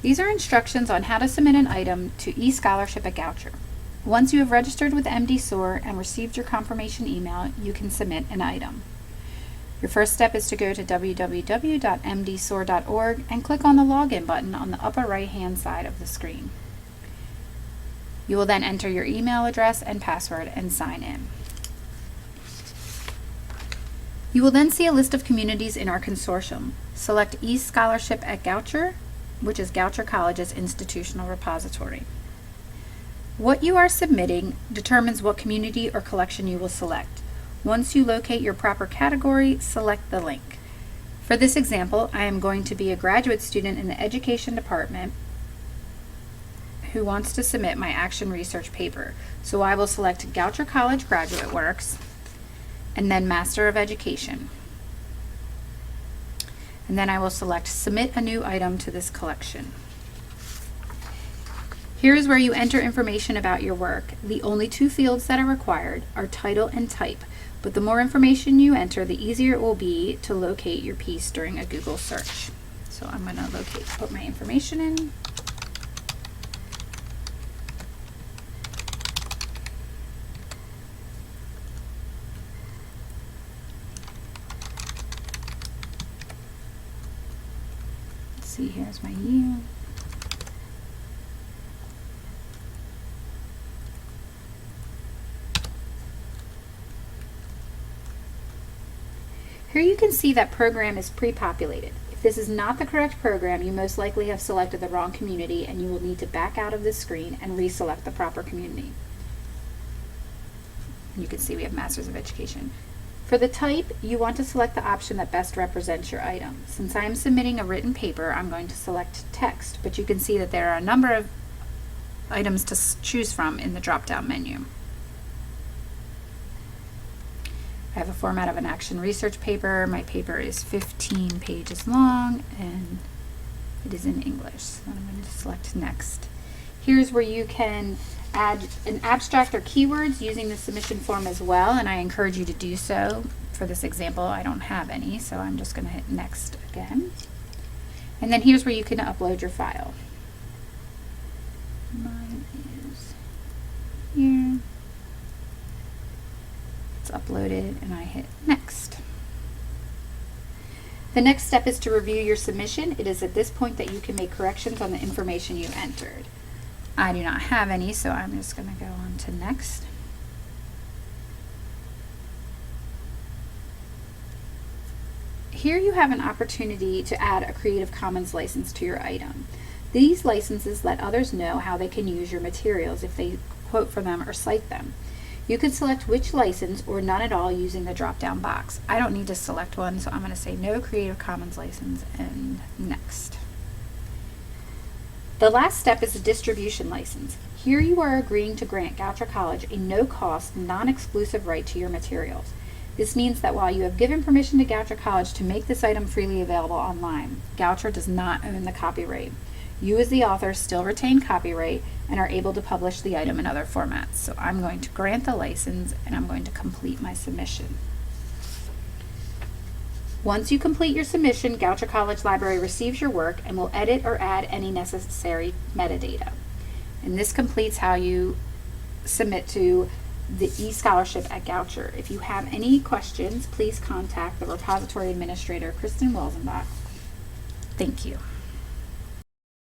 These are instructions on how to submit an item to eScholarship at Goucher. Once you have registered with MDSOAR and received your confirmation email, you can submit an item. Your first step is to go to www.mdsoar.org and click on the Login button on the upper right-hand side of the screen. You will then enter your email address and password and sign in. You will then see a list of communities in our consortium. Select eScholarship at Goucher, which is Goucher College's Institutional Repository. What you are submitting determines what community or collection you will select. Once you locate your proper category, select the link. For this example, I am going to be a graduate student in the Education Department who wants to submit my action research paper. So I will select Goucher College Graduate Works and then Master of Education. And then I will select Submit a New Item to this collection. Here is where you enter information about your work. The only two fields that are required are title and type, but the more information you enter, the easier it will be to locate your piece during a Google search. So I'm going to put my information in. See, here's my year. Here you can see that program is pre-populated. If this is not the correct program, you most likely have selected the wrong community and you will need to back out of this screen and reselect the proper community. You can see we have Masters of Education. For the type, you want to select the option that best represents your item. Since I am submitting a written paper, I'm going to select text, but you can see that there are a number of items to choose from in the drop-down menu. I have a format of an action research paper. My paper is 15 pages long and it is in English. So I'm going to select next. Here's where you can add an abstract or keywords using the submission form as well, and I encourage you to do so. For this example, I don't have any, so I'm just going to hit next again. And then here's where you can upload your file. Mine is here. It's uploaded and I hit next. The next step is to review your submission. It is at this point that you can make corrections on the information you entered. I do not have any, so I'm just going to go on to next. Here you have an opportunity to add a Creative Commons license to your item. These licenses let others know how they can use your materials if they quote from them or cite them. You can select which license or none at all using the drop-down box. I don't need to select one, so I'm going to say no Creative Commons license and next. The last step is a distribution license. Here you are agreeing to grant Goucher College a no-cost, non-exclusive right to your materials. This means that while you have given permission to Goucher College to make this item freely available online, Goucher does not own the copyright. You as the author still retain copyright and are able to publish the item in other formats. So I'm going to grant the license and I'm going to complete my submission. Once you complete your submission, Goucher College Library receives your work and will edit or add any necessary metadata. And this completes how you submit to the eScholarship at Goucher. If you have any questions, please contact the repository administrator, Kristen Welsenbach. Thank you.